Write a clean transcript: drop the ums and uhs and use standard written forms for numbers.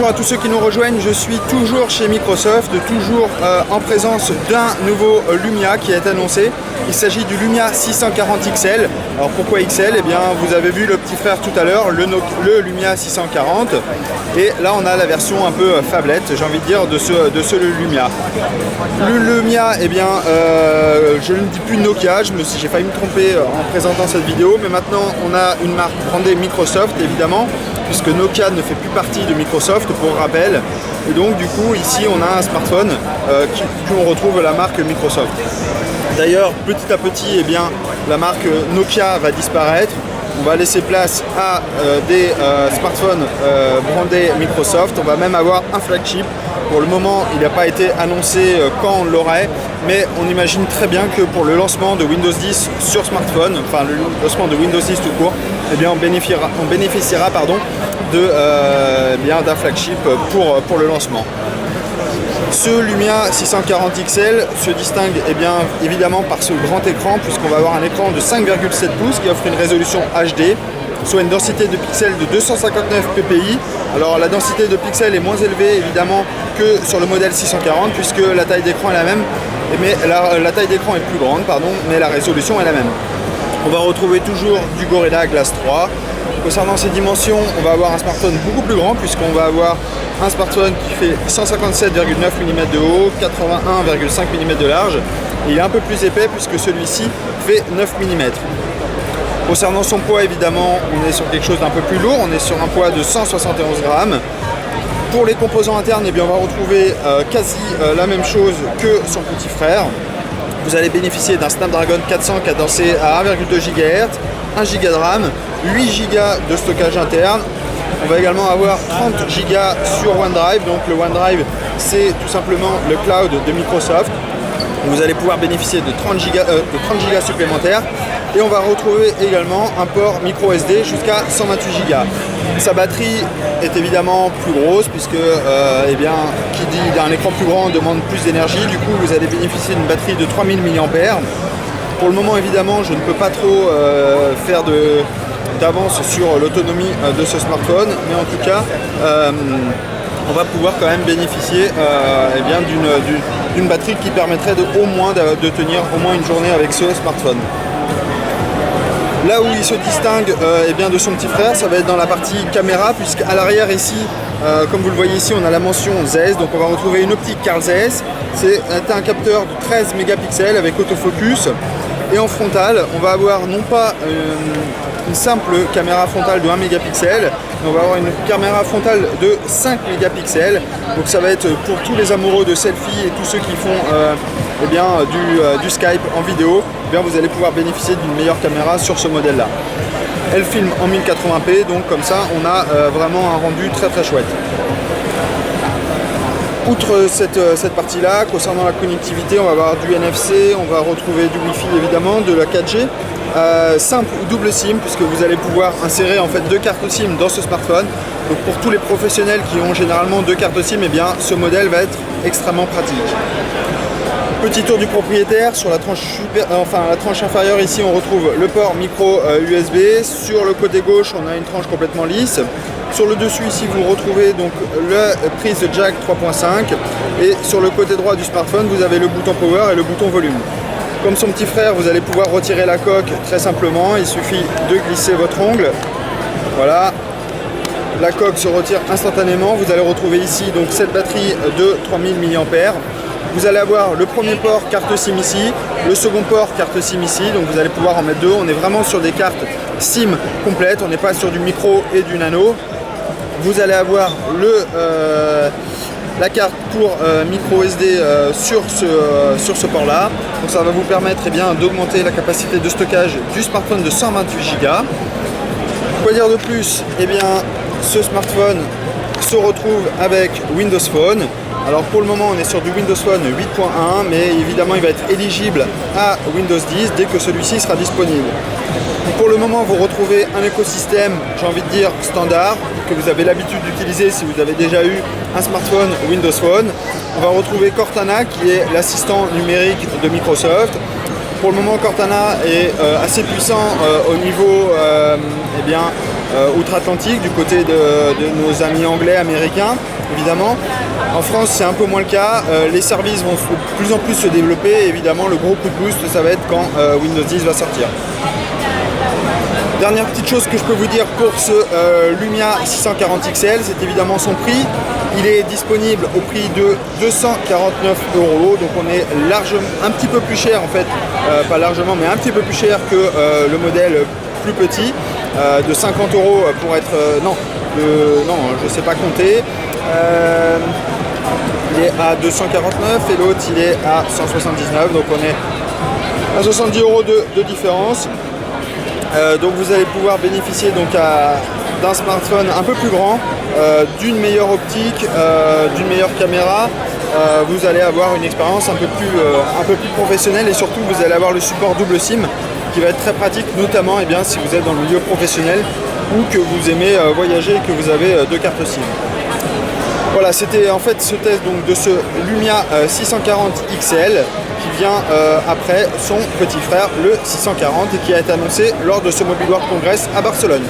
Bonjour à tous ceux qui nous rejoignent, je suis toujours chez Microsoft, toujours en présence d'un nouveau Lumia qui est annoncé. Il s'agit du Lumia 640 XL. Alors pourquoi XL? Eh bien vous avez vu le petit frère tout à l'heure, le Lumia 640. Et là on a la version un peu phablette, j'ai envie de dire, de ce Lumia. Le Lumia, eh bien je ne dis plus Nokia, j'ai failli me tromper en présentant cette vidéo, mais maintenant on a une marque brandée Microsoft évidemment, puisque Nokia ne fait plus partie de Microsoft pour rappel. Et donc du coup ici on a un smartphone qu'on retrouve la marque Microsoft. D'ailleurs petit à petit, eh bien, la marque Nokia va disparaître. On va laisser place à des smartphones brandés Microsoft. On va même avoir un flagship. Pour le moment, il n'a pas été annoncé quand on l'aurait, mais on imagine très bien que pour le lancement de Windows 10 sur smartphone, enfin le lancement de Windows 10 tout court, eh bien, on bénéficiera d'un flagship pour le lancement. Ce Lumia 640 XL se distingue évidemment par ce grand écran, puisqu'on va avoir un écran de 5,7 pouces qui offre une résolution HD, soit une densité de pixels de 259 ppi. Alors la densité de pixels est moins élevée évidemment que sur le modèle 640, puisque la taille d'écran est la même, mais la taille d'écran est plus grande, mais la résolution est la même. On va retrouver toujours du Gorilla Glass 3. Concernant ses dimensions, on va avoir un smartphone beaucoup plus grand, puisqu'on va avoir un smartphone qui fait 157,9 mm de haut, 81,5 mm de large. Et il est un peu plus épais puisque celui-ci fait 9 mm. Concernant son poids, évidemment, on est sur quelque chose d'un peu plus lourd. On est sur un poids de 171 grammes. Pour les composants internes, eh bien, on va retrouver quasi la même chose que son petit frère. Vous allez bénéficier d'un Snapdragon 400 cadencé à 1,2 GHz, 1 Go de RAM, 8 Go de stockage interne. On va également avoir 30 Go sur OneDrive. Donc le OneDrive, c'est tout simplement le cloud de Microsoft. Vous allez pouvoir bénéficier de 30 Go supplémentaires. Et on va retrouver également un port micro SD jusqu'à 128 Go. Sa batterie est évidemment plus grosse, puisque qui dit d'un écran plus grand demande plus d'énergie. Du coup, vous allez bénéficier d'une batterie de 3000 mAh. Pour le moment, évidemment, je ne peux pas trop faire d'avance sur l'autonomie de ce smartphone, mais en tout cas, on va pouvoir quand même bénéficier d'une batterie qui permettrait de tenir au moins une journée avec ce smartphone. Là où il se distingue de son petit frère, ça va être dans la partie caméra, puisqu'à l'arrière ici, comme vous le voyez ici, on a la mention Zeiss, donc on va retrouver une optique Carl Zeiss. C'est un capteur de 13 mégapixels avec autofocus. Et en frontal, on va avoir non pas une simple caméra frontale de 1 mégapixel, mais on va avoir une caméra frontale de 5 mégapixels. Donc ça va être pour tous les amoureux de selfie et tous ceux qui font du Skype en vidéo, vous allez pouvoir bénéficier d'une meilleure caméra sur ce modèle-là. Elle filme en 1080p, donc comme ça on a vraiment un rendu très très chouette. Outre cette partie-là, concernant la connectivité, on va avoir du NFC, on va retrouver du Wi-Fi évidemment, de la 4G, simple ou double SIM, puisque vous allez pouvoir insérer en fait 2 cartes SIM dans ce smartphone. Donc pour tous les professionnels qui ont généralement 2 cartes SIM, ce modèle va être extrêmement pratique. Petit tour du propriétaire, sur la tranche inférieure ici on retrouve le port micro USB, sur le côté gauche on a une tranche complètement lisse. Sur le dessus ici vous retrouvez donc la prise jack 3.5 et sur le côté droit du smartphone vous avez le bouton power et le bouton volume. Comme son petit frère, vous allez pouvoir retirer la coque très simplement, il suffit de glisser votre ongle. Voilà, la coque se retire instantanément. Vous allez retrouver ici donc cette batterie de 3000 mAh. Vous allez avoir le premier port carte SIM ici, le second port carte SIM ici, donc vous allez pouvoir en mettre 2. On est vraiment sur des cartes SIM complètes, on n'est pas sur du micro et du nano. Vous allez avoir la carte pour micro SD sur ce port là. Donc ça va vous permettre d'augmenter la capacité de stockage du smartphone de 128 Go. Quoi dire de plus? Ce smartphone se retrouve avec Windows Phone. Alors pour le moment on est sur du Windows Phone 8.1, mais évidemment il va être éligible à Windows 10 dès que celui-ci sera disponible. Donc pour le moment vous retrouvez un écosystème, j'ai envie de dire standard, que vous avez l'habitude d'utiliser si vous avez déjà eu un smartphone Windows Phone. On va retrouver Cortana qui est l'assistant numérique de Microsoft. Pour le moment Cortana est assez puissant au niveau outre-Atlantique, du côté de nos amis anglais, américains, évidemment. En France, c'est un peu moins le cas. Les services vont de plus en plus se développer. Et évidemment, le gros coup de boost, ça va être quand Windows 10 va sortir. Dernière petite chose que je peux vous dire pour ce Lumia 640 XL, c'est évidemment son prix. Il est disponible au prix de 249 €, donc on est largement, un petit peu plus cher en fait, pas largement, mais un petit peu plus cher que le modèle plus petit, de 50 € pour être, non, je sais pas compter. Il est à 249 et l'autre il est à 179, donc on est à 70 € de différence. Donc vous allez pouvoir bénéficier d'un smartphone un peu plus grand, d'une meilleure optique, d'une meilleure caméra. Vous allez avoir une expérience un peu plus professionnelle et surtout vous allez avoir le support double SIM qui va être très pratique, notamment si vous êtes dans le milieu professionnel ou que vous aimez voyager et que vous avez deux cartes SIM. Voilà, c'était en fait ce test donc, de ce Lumia 640 XL qui vient après son petit frère le 640 et qui a été annoncé lors de ce Mobile World Congress à Barcelone.